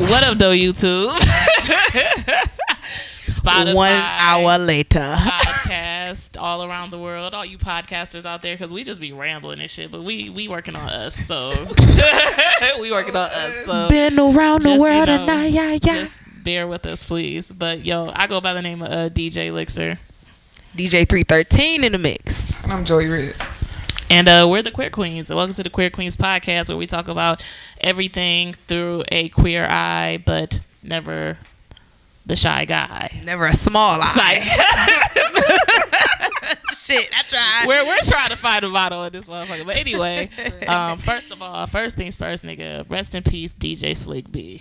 What up, though, YouTube? Spotify. 1 hour later. Podcast all around the world. All you podcasters out there, because we just be rambling and shit, but we working on us, so. We working on us, so. Been around the world and now, Just bear with us, please. But, yo, I go by the name of DJ Elixir. DJ 313 in the mix. And I'm Joey Red. And we're the Queer Queenz. Welcome to the Queer Queenz podcast, where we talk about everything through a queer eye, but never the shy guy. Never a small eye. Shit, that's right. We're trying to find a motto in this motherfucker. But anyway, first of all, first things first, nigga. Rest in peace, DJ Slick B.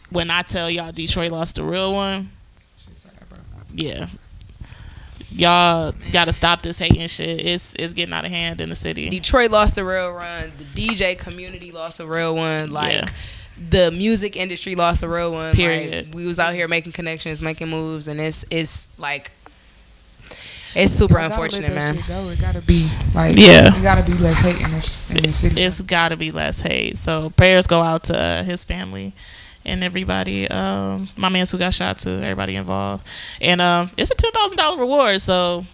When I tell y'all Detroit lost the real one, yeah. Y'all gotta stop this hating shit. It's getting out of hand in the city. Detroit lost a real run. The DJ community lost a real one. The music industry lost a real one. Period. Like, we was out here making connections, making moves, and it's like it's super unfortunate, man. It gotta be it gotta be less hate in this city. It's gotta be less hate. So prayers go out to his family and everybody, my mans who got shot too, everybody involved, and it's a $10,000 reward. So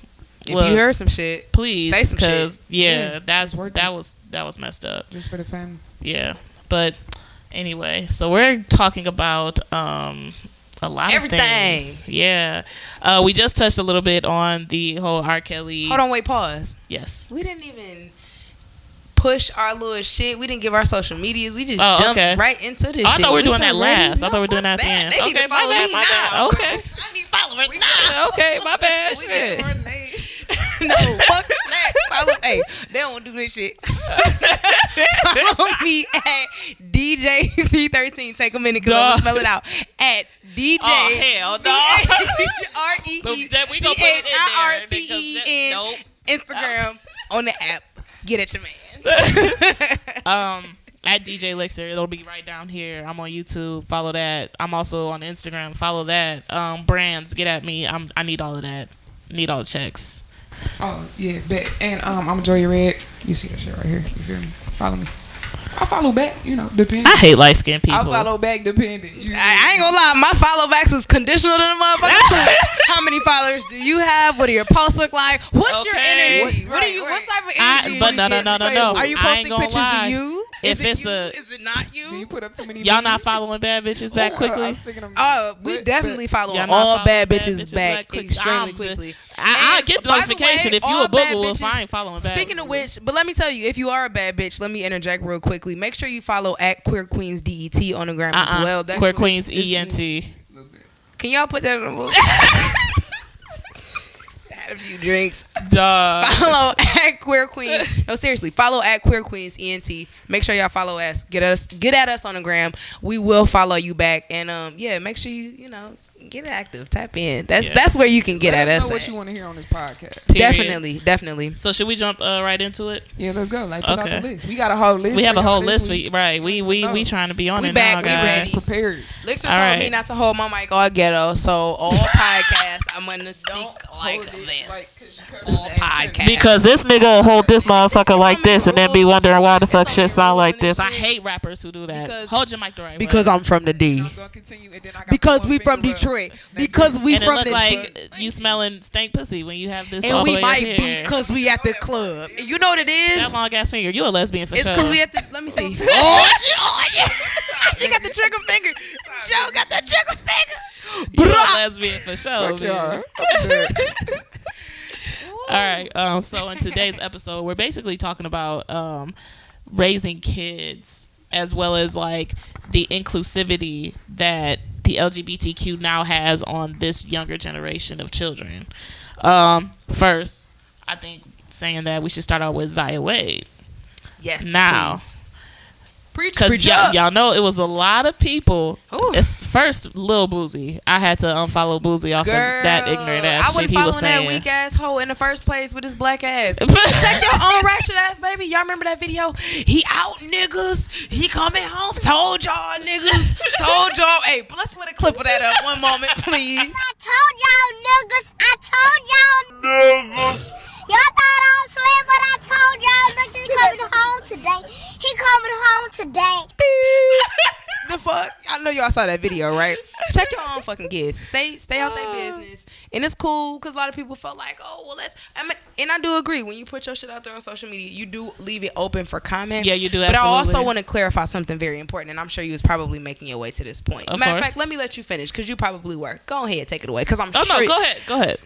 if you heard some shit, please say some shit. Yeah, that was messed up. Just for the family. Yeah, but anyway, so we're talking about a lot of things. Yeah, we just touched a little bit on the whole R. Kelly. Hold on, wait, pause. Yes, we didn't even push our little shit. We didn't give our social medias. We just jumped right into this shit. I thought we were doing that last. I thought we were doing that at the end. They need to follow me now. Okay. I need followers now. Okay, my bad. Shit. No, fuck that. Follow. Hey, they don't do this shit. Follow me at DJ 313. Take a minute because I'm gonna spell it out. At DJ. Oh hell no. We gonna put it in there. Nope. Instagram on the app. Get at your man. At DJ Elixir, it'll be right down here. I'm on YouTube. Follow that. I'm also on Instagram. Follow that. Brands, get at me. I need all of that. Need all the checks. Oh yeah, bet. And I'm Joey Red. You see that shit right here? You feel me? Follow me. I follow back, depending. I hate light skinned people. I follow back depending. I ain't gonna lie, my follow backs is conditional to the motherfucker. How many followers do you have? What do your posts look like? What's your energy? What type of energy? But no. Are you posting pictures of you? Is it not you? Do you put up too many y'all memes? not following bad bitches back quickly? We definitely follow all bad bitches back extremely quickly. I get the notification if you a booger. If I ain't following bad. Speaking of which, but let me tell you, if you are a bad bitch, let me interject real quickly. Make sure you follow at Queer Queenz DET on the gram as well. That's Queer Queenz ENT. Can y'all put that on the book? A few drinks. Duh. Follow at Queer Queenz. No, seriously, follow at Queer Queenz ENT. Make sure y'all follow us. Get at us on the gram. We will follow you back. And make sure you get active. Tap in. That's where you can get at us. Know what you want to hear on this podcast. Definitely. So should we jump right into it? Yeah, let's go. Put out the list. We got a whole list. We have a whole list. Right. We trying to be on it now, guys. We prepared. Lixer told me not to hold my mic all ghetto, so all podcasts I'm gonna speak like this. All podcasts. Because this nigga will hold this motherfucker like this and then be wondering why the fuck shit sound like this. I hate rappers who do that. Hold your mic the right way. Because I'm from the D. Because we from Detroit. Because we from the like you smelling stank pussy when you have this. And all the we way might up be because we at the club. You know what it is? That long ass finger. You a lesbian for sure. It's because we at the. Let me see. Oh, she got the trigger finger. Joe got the trigger finger. You a lesbian for sure, man. All right. So in today's episode, we're basically talking about raising kids as well as like the inclusivity that the LGBTQ now has on this younger generation of children. First, I think saying that we should start out with Zaya Wade. Yes. Now, preach y'all know it was a lot of people. It's first Lil Boozy. I had to unfollow Boozy off of that ignorant ass shit he was saying. I wouldn't follow that weak ass hoe in the first place with his black ass. Check your own ratchet ass, baby. Y'all remember that video? He out, niggas. He coming home. Told y'all, niggas. Told y'all. Hey, let's put a clip of that up. One moment, please. I told y'all, niggas. I told y'all, niggas. Y'all thought I was playing, but I told y'all, niggas, he coming home today. He coming home today. the fuck? I know y'all saw that video, right? Check your own fucking kids. Stay out their business. And it's cool because a lot of people felt like, oh, well, and I do agree. When you put your shit out there on social media, you do leave it open for comment. Yeah, you do. But Absolutely. I also want to clarify something very important, and I'm sure you was probably making your way to this point. Of Matter of course. fact, let me let you finish because you probably were. Go ahead, take it away because I'm Oh sure. no, go ahead.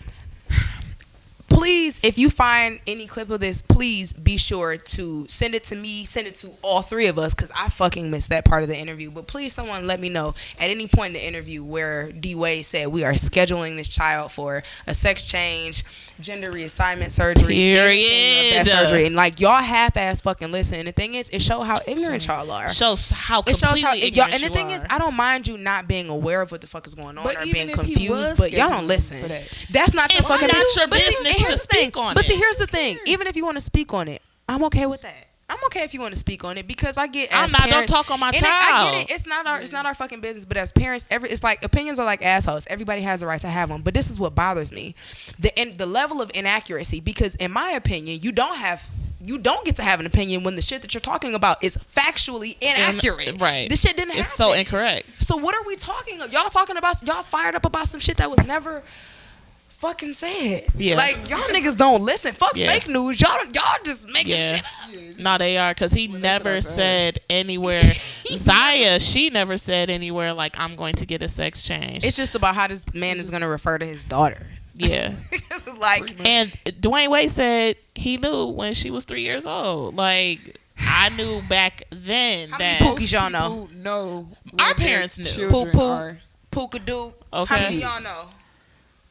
Please, if you find any clip of this, please be sure to send it to me, send it to all three of us, because I fucking missed that part of the interview. But please, someone let me know at any point in the interview where D. Wade said we are scheduling this child for a sex change, gender reassignment surgery, anything of that surgery. And like, y'all half-ass fucking listen. And the thing is, it shows how ignorant y'all are. Shows how It completely shows how ignorant and the you thing are. is, I don't mind you not being aware of what the fuck is going on But or even being if he confused, was but y'all don't scheduling listen. for that. That's not your It's fucking not your But see, business and here's to the speak thing. on But it. see, here's the thing. Even if you want to speak on it, I'm okay with that. I'm okay if you want to speak on it because I get as I'm not. Don't parents, talk on my and child. I get it. It's not our fucking business. But as parents, it's like opinions are like assholes. Everybody has the right to have them. But this is what bothers me: the level of inaccuracy. Because in my opinion, you don't get to have an opinion when the shit that you're talking about is factually inaccurate. Right. This shit didn't happen. It's so incorrect. So what are we talking? Y'all talking about? Y'all fired up about some shit that was never fucking said. Yeah. Like, y'all niggas don't listen. Fuck Yeah. fake news. Y'all just making Yeah. shit up. No, they are, because he never said anywhere. Zaya, she never said anywhere like, I'm going to get a sex change. It's just about how this man is gonna refer to his daughter. Yeah. Like, And Dwayne Wade said he knew when she was 3 years old. Like, I knew back then that Pookies y'all know? People know Our when their parents knew. children Poo-poo. are- Puka Doo. Okay. How many y'all know?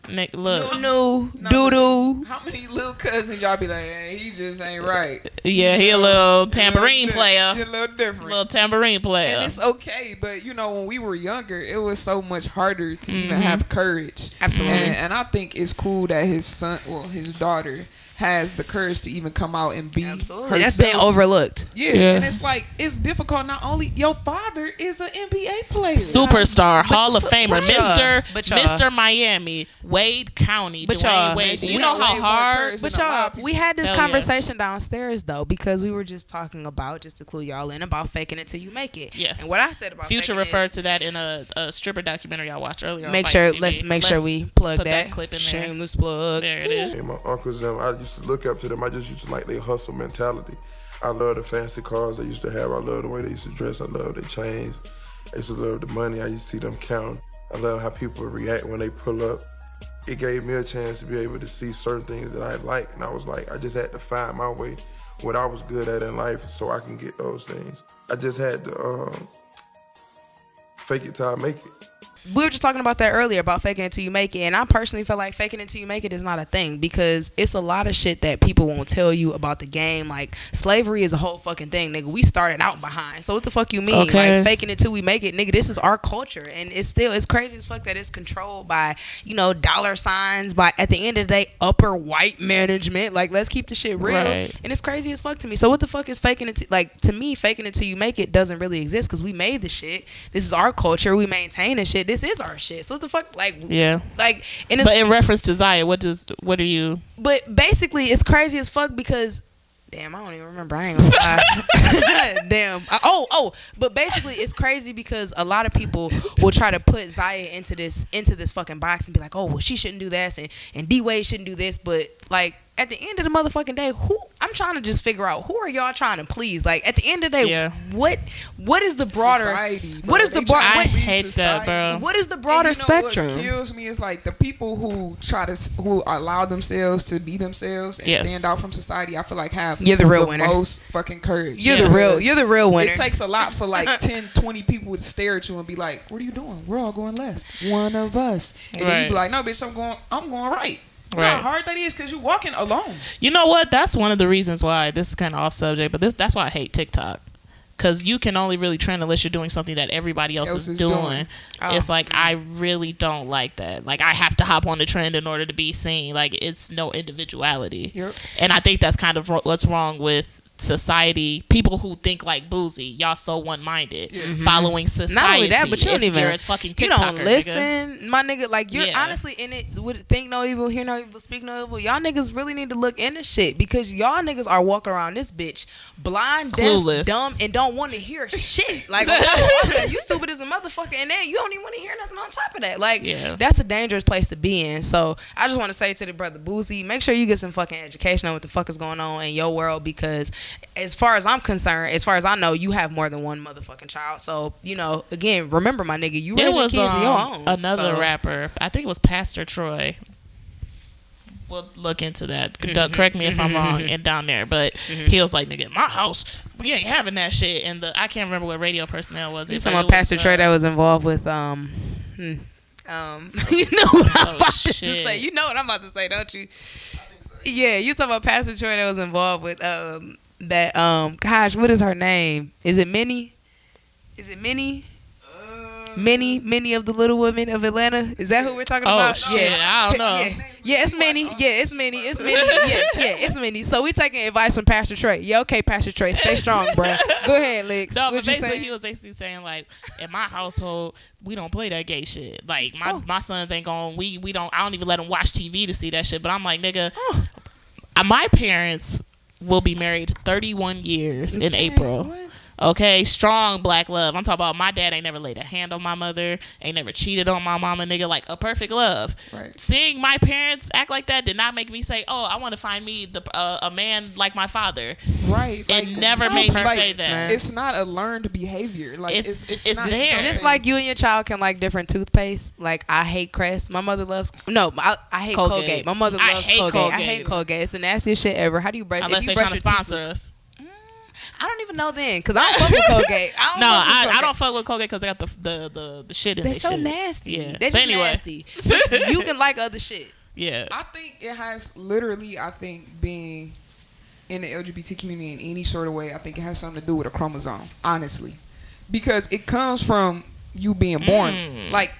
Nick, look. No, doo doo. How many little cousins y'all be like, hey, he just ain't right. Yeah, he a little tambourine player. He a little different. Little tambourine player. And it's okay, but you know, when we were younger, it was so much harder to even have courage. Absolutely. And I think it's cool that his daughter has the courage to even come out and be Absolutely. That's herself. been overlooked. Yeah, and it's like, it's difficult. Not only your father is an NBA player, Superstar, Hall of Famer, but y'all- Mr. Miami, Wade County, But Dwayne y'all- Wade. Do we you know got how way more hard? courage But than a lot y'all, of people. we had this Hell yeah. conversation downstairs though, because we were just talking about, just to clue y'all in, about faking it till you make it. Yes. And what I said about Future faking referred to that in a stripper documentary I watched earlier. on Make Vice sure, TV. let's make sure we plug put that. clip in there. Shameless plug. There it is. And my uncles and them, I used to look up to them. I just used to like their hustle mentality. I love the fancy cars they used to have. I love the way they used to dress. I love their chains. I used to love the money. I used to see them count. I love how people react when they pull up. It gave me a chance to be able to see certain things that I like. And I was like, I just had to find my way, what I was good at in life, so I can get those things. I just had to fake it till I make it. We were just talking about that earlier, about faking it till you make it. And I personally feel like faking it till you make it is not a thing, because it's a lot of shit that people won't tell you about the game. Like, slavery is a whole fucking thing, nigga. We started out behind. So what the fuck you mean? Okay. Like, faking it till we make it, nigga, this is our culture. And it's crazy as fuck that it's controlled by, dollar signs, by, at the end of the day, upper white management. Like, let's keep the shit real. Right. And it's crazy as fuck to me. So what the fuck is faking it? To me, faking it till you make it doesn't really exist, because we made the shit. This is our culture. We maintain the shit. This is our shit. So what the fuck? Yeah. And it's, But in reference to Zaya, what are you? but basically, it's crazy as fuck because, damn, I don't even remember. I ain't gonna lie. Damn. But basically, it's crazy because a lot of people will try to put Zaya into this fucking box and be like, oh, well, she shouldn't do this, and D Wade shouldn't do this. But like, at the end of the motherfucking day, I'm trying to just figure out, who are y'all trying to please? Like, at the end of the day, Yeah. what is the broader Society, bro. what is They the broader try to I please hate that, society. bro. what is the broader And you know spectrum? What kills me is like the people who who allow themselves to be themselves and Yes. stand out from society. I feel like have You're the real winner. most fucking courage. You're Yes. the real winner. It takes a lot for like 10, 20 people to stare at you and be like, "What are you doing? We're all going left. One of us." And then you be Right. like, "No, bitch, I'm going right." You know Right. how hard that is because you're walking alone. You know what? That's one of the reasons why, this is kind of off subject, but that's why I hate TikTok. Because you can only really trend unless you're doing something that everybody else is doing. Oh. It's like, I really don't like that. Like, I have to hop on the trend in order to be seen. Like, it's no individuality. Yep. And I think that's kind of what's wrong with society, people who think like Boozy, y'all so one-minded, following society. Not only that, but you don't even, you're a fucking TikToker, you don't listen, nigga. my nigga. Like, you're Yeah. honestly in it with think no evil, hear no evil, speak no evil. Y'all niggas really need to look into shit, because y'all niggas are walking around this bitch blind, Clueless. deaf, dumb, and don't want to hear shit. Like, you stupid as a motherfucker, and then you don't even want to hear nothing on top of that. Like, that's a dangerous place to be in. So I just want to say to the brother Boozy, make sure you get some fucking education on what the fuck is going on in your world, because as far as I'm concerned, as far as I know, you have more than one motherfucking child. So, you know, again, remember, my nigga, you raising kids of your own. Another rapper, I think it was Pastor Troy. We'll look into that. Correct me if I'm wrong. And down there, but he was like, "Nigga, in my house, we ain't having that shit." And I can't remember what radio personnel was. You talking about Pastor Troy that was involved with you know what I'm about to say. You know what I'm about to say, don't you? Yeah, you talking about Pastor Troy that was involved with that gosh, what is her name? Is it Minnie? Is it Minnie? Minnie of the Little Women of Atlanta. Is that who we're talking about? Shit, I don't know. Yeah, it's Minnie. Yeah, it's Minnie. It's Minnie. Yeah, it's Minnie. So we taking advice from Pastor Trey. Yeah, okay, Pastor Trey, stay strong, bro. Go ahead, Lex. No, what but you basically saying? he was basically saying, like, in my household, we don't play that gay shit. Like, my sons ain't going. We don't. I don't even let them watch TV to see that shit. But I'm like, nigga, my parents will be married 31 years in April. What? Okay, strong black love. I'm talking about my dad ain't never laid a hand on my mother, ain't never cheated on my mama, nigga, like a perfect love. Right. Seeing my parents act like that did not make me say, oh, I want to find me a man like my father. Right. It never made me say that. man. It's not a learned behavior. Like It's not there. something- Just like you and your child can like different toothpaste. Like, I hate Crest. My mother loves I hate Colgate. My mother I loves hate Colgate. I Colgate. hate Colgate. It's the nastiest shit ever. How do you brush? Unless if you they're brush trying to your teeth sponsor with- us. I don't even know then, because I don't fuck with Colgate. I don't fuck with Colgate because they got the shit in They're their so shit. nasty. Yeah. They're But just anyway. nasty. But you can like other shit. Yeah. I think it has literally, being in the LGBT community in any sort of way, I think it has something to do with a chromosome, honestly. Because it comes from you being born. Like,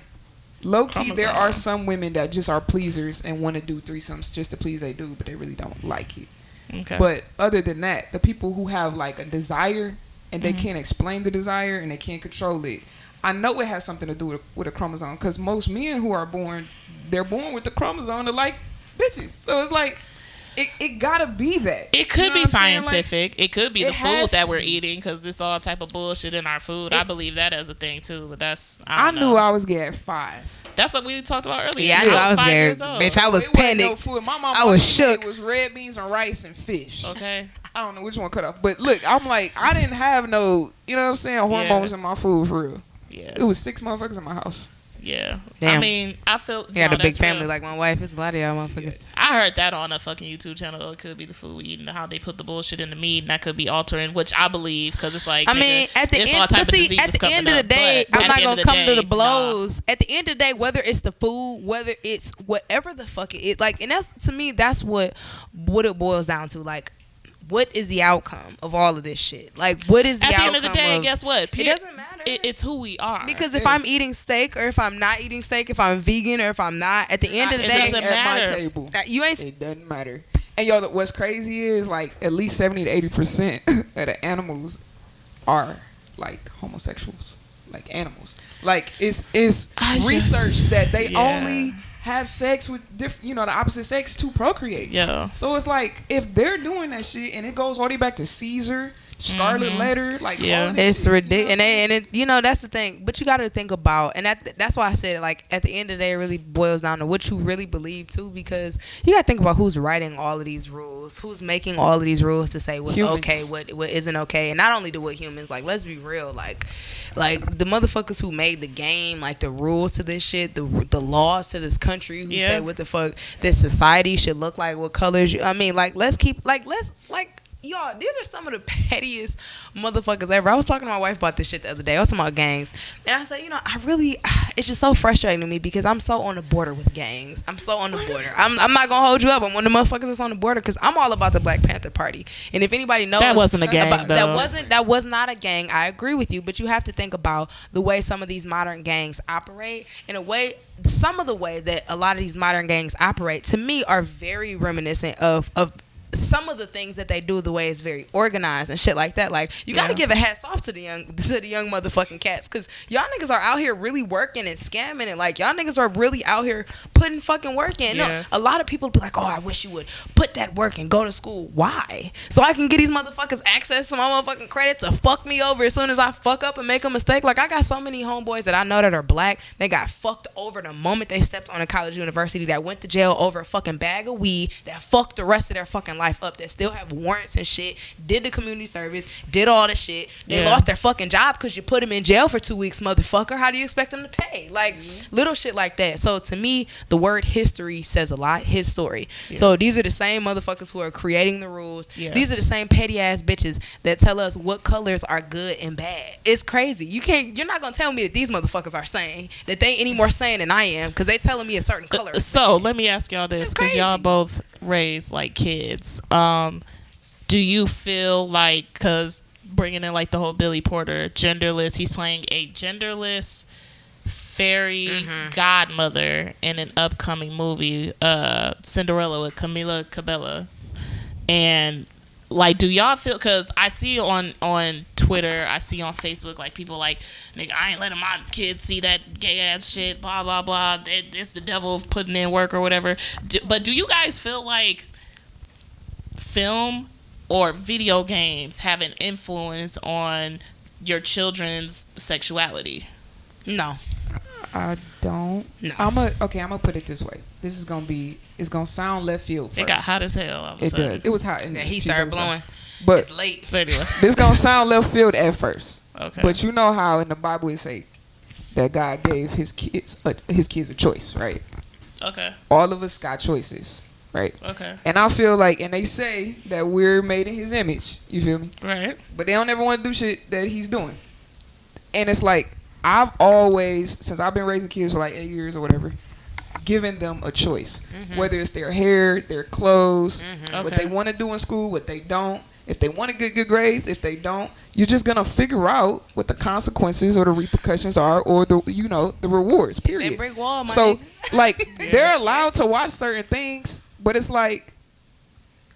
low-key, there are some women that just are pleasers and want to do threesomes just to please they dude, but they really don't like it. Okay. But other than that, the people who have like a desire and they can't explain the desire and they can't control it, I know it has something to do with a chromosome, because most men who are born, they're born with the chromosome to like bitches. So it's like it gotta be that. It could be what I'm saying? scientific. It could be the it food has that to we're be. eating, because it's all type of bullshit in our food. I believe that as a thing too, but that's I don't knew know. I was getting 5. That's what we talked about earlier. Yeah, I knew I was 5 scared. years old. Bitch, I was It wasn't no panicked. food. My mom I was always said shook. It was red beans and rice and fish. Okay. I don't know which one cut off, but look, I'm like, I didn't have no, you know what I'm saying, hormones in my food for real. Yeah. It was 6 motherfuckers in my house. Yeah. Damn. I mean, I feel You got a big that's family real. like my wife. It's a lot of y'all motherfuckers. I heard that on a fucking YouTube channel. It could be the food we eat and how they put the bullshit in the meat, and that could be altering, which I believe, because it's like, I mean, at the it's end, all type but of see, diseases at the end of coming the day, up, but I'm at not the end gonna of the come to day, the blows. At the end of the day, whether it's the food, whether it's whatever the fuck it is, like, and that's, to me, that's what it boils down to. Like, what is the outcome of all of this shit? Like, what is the At the outcome end of the day, guess what? It doesn't matter. It's who we are. Because if I'm eating steak, or if I'm not eating steak, if I'm vegan, or if I'm not, at the end of the It day, doesn't At matter. my table. you ain't. It doesn't matter. And yo, what's crazy is like at least 70 to 80% of the animals are like homosexuals, like animals. Like it's research that they only have sex with different, the opposite sex to procreate. Yeah. So it's like if they're doing that shit, and it goes all the way back to Caesar, Scarlet Letter, like all this It's shit, ridiculous, you know what I'm and it, that's the thing. But you got to think about, and that's why I said, like, at the end of the day, it really boils down to what you really believe too, because you got to think about who's writing all of these rules, who's making all of these rules to say what's Humans. okay, what isn't okay, and not only do what humans, like, let's be real, like the motherfuckers who made the game, like the rules to this shit, the laws to this country, who say what the fuck this society should look like, what colors. I mean, like, y'all, these are some of the pettiest motherfuckers ever. I was talking to my wife about this shit the other day. I was talking about gangs. And I said, it's just so frustrating to me because I'm so on the border with gangs. I'm so on the border. I'm not going to hold you up. I'm one of the motherfuckers that's on the border because I'm all about the Black Panther Party. And if anybody knows. That wasn't a gang, though. That was not a gang. I agree with you. But you have to think about the way some of these modern gangs operate. In a way, some of the way that a lot of these modern gangs operate, to me, are very reminiscent of some of the things that they do, the way it's very organized and shit like that, like you got to give a hats off to the young motherfucking cats, because y'all niggas are out here really working and scamming, and like y'all niggas are really out here putting fucking work in. No, a lot of people be like, oh, I wish you would put that work and go to school. Why? So I can get these motherfuckers access to my motherfucking credit to fuck me over as soon as I fuck up and make a mistake. Like I got so many homeboys that I know that are black, they got fucked over the moment they stepped on a college university, that went to jail over a fucking bag of weed, that fucked the rest of their fucking life up, that still have warrants and shit, did the community service, did all the shit. They lost their fucking job because you put them in jail for 2 weeks, motherfucker. How do you expect them to pay? Like little shit like that. So to me, the word history says a lot. His story. So these are the same motherfuckers who are creating the rules. These are the same petty ass bitches that tell us what colors are good and bad. It's crazy. You're not gonna tell me that these motherfuckers are saying that they any more saying than I am, because they telling me a certain color. So let me ask y'all this, because y'all both raised like kids. Do you feel like, because bringing in like the whole Billy Porter genderless, he's playing a genderless fairy godmother in an upcoming movie, Cinderella, with Camila Cabello, and like, do y'all feel, because I see on Twitter, I see on Facebook, like people like, nigga, I ain't letting my kids see that gay ass shit, blah blah blah, it's the devil putting in work or whatever. But do you guys feel like film or video games have an influence on your children's sexuality? No, I don't. No. I'm gonna put it this way. It's gonna sound left field first. It got hot as hell all of a It sudden. does. It was hot. And he started blowing. But it's late. But anyway. This gonna sound left field at first. Okay. But you know how in the Bible it say that God gave his kids a choice, right? Okay. All of us got choices, right? Okay. And I feel like, and they say that we're made in his image. You feel me? Right. But they don't ever want to do shit that he's doing. And it's like, I've always, since I've been raising kids for like 8 years or whatever, given them a choice. Whether it's their hair, their clothes, what they want to do in school, what they don't. If they want to get good grades, if they don't, you're just gonna figure out what the consequences or the repercussions are, or the the rewards. Period. That brick wall, my so nigga. like they're allowed to watch certain things, but it's like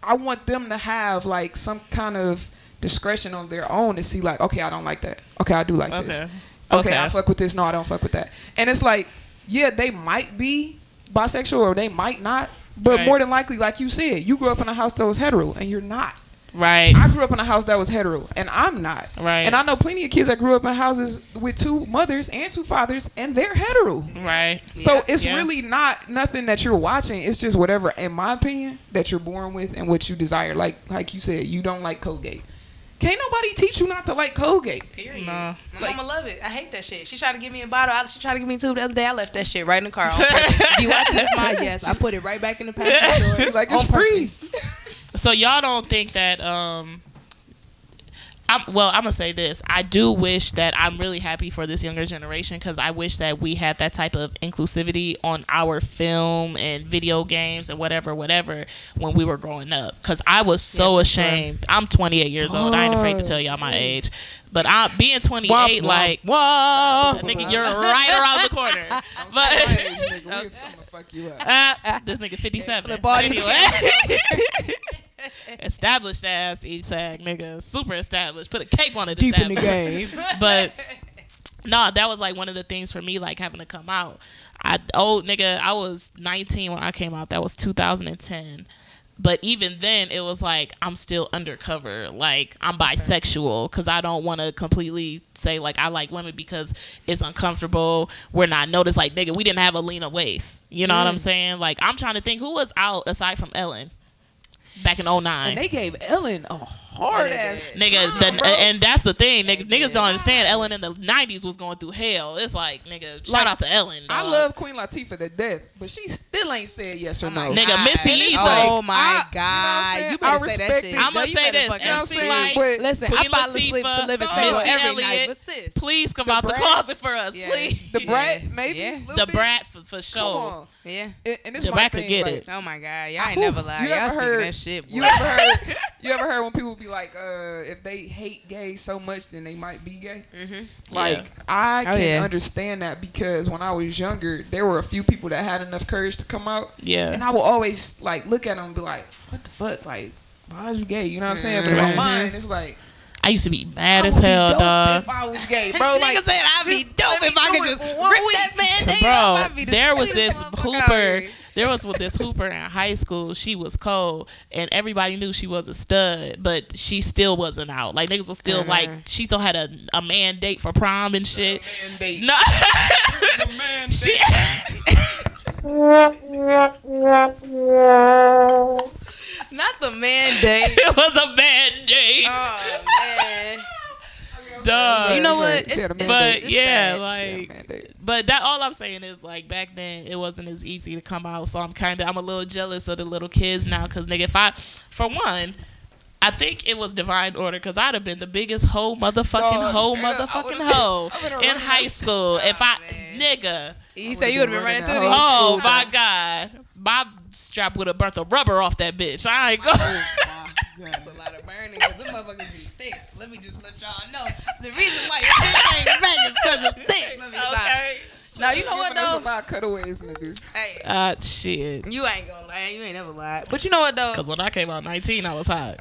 I want them to have like some kind of discretion on their own to see like, okay, I don't like that. Okay, I do like this. Okay, I fuck with this. No, I don't fuck with that. And it's like, yeah, they might be bisexual or they might not, but more than likely, like you said, you grew up in a house that was hetero and you're not. Right. I grew up in a house that was hetero and I'm not. Right. And I know plenty of kids that grew up in houses with 2 mothers and 2 fathers and they're hetero. Right. So it's really not nothing that you're watching. It's just whatever, in my opinion, that you're born with and what you desire. Like you said, you don't like Colgate. Can't nobody teach you not to like Colgate. Period. No. My mama love it. I hate that shit. She tried to give me a bottle. She tried to give me 2 the other day. I left that shit right in the car. You watch this? Yes. I put it right back in the passenger door. Like it's free. So y'all don't think that I'm gonna say this. I do wish that I'm really happy for this younger generation, because I wish that we had that type of inclusivity on our film and video games and whatever when we were growing up. Because I was so ashamed. I'm 28 years old. I ain't afraid to tell y'all my age. But I'm being 28, like, whoa, nigga, you're right around the corner. But fuck you up. this nigga 57. Anyway. Established ass E-Tag, nigga, super established. Put a cape on it. Deep in the game. But no, that was like one of the things for me, like having to come out. I was 19 when I came out. That was 2010. But even then, it was like, I'm still undercover. Like, I'm bisexual, because I don't want to completely say, like, I like women because it's uncomfortable. We're not noticed. Like, nigga, we didn't have a Lena Waithe. You know what I'm saying? Like, I'm trying to think who was out aside from Ellen back in 09. And they gave Ellen a hard ass nigga, and that's the thing. Niggas don't understand. Ellen in the 90s was going through hell. It's like, nigga, shout out to Ellen, dog. I love Queen Latifah to death, but she still ain't said yes or no. Nigga, Missy Elliott. Oh my God. You better say that shit. I'm gonna say this. MC Light, listen, Queen I fall asleep to live in Latifah, single Missy every night, Elliott, but sis. please come out the closet for us, please. The Brat, maybe. Yeah. The Brat for sure. Yeah. And this The Brat could get it. Oh my God. Y'all ain't never lied. Y'all speaking that shit, boy. You ever heard when people be like, if they hate gays so much, then they might be gay? Like, I can understand that, because when I was younger, there were a few people that had enough courage to come out. Yeah. And I would always like look at them and be like, what the fuck? Like, why is you gay? You know what I'm saying? But in my mind, it's like, I used to be mad as I would be hell, dope dog. if I was gay, bro. Like, Nigga said I'd be just dope let me if I do could it just for 1 rip week. that man. Bro, there was this hooper. There was with this hooper in high school. She was cold, and everybody knew she was a stud, but she still wasn't out. Like niggas was still like, she still had a man date for prom and shit. Man date. No, A man she. Not the man date. It was a bad date. Oh man. Dog. You know what? It's like, But it's yeah, sad. like, but that all I'm saying is like back then it wasn't as easy to come out, so I'm a little jealous of the little kids now, cause nigga, for one, I think it was divine order, cause I'd have been the biggest hoe in high school if nigga. He said you would have been running through these. Oh my God, my strap would have burnt the rubber off that bitch. I ain't go. That's a lot of burning because them motherfuckers be thick. Let me just let y'all know. The reason why your dick ain't back is because it's thick. Let me stop. Now, you know what, There's a though? lot of cutaways, nigga. Hey, Shit. you ain't gonna lie. You ain't never lied. But you know what, though? Cause when I came out 19, I was hot.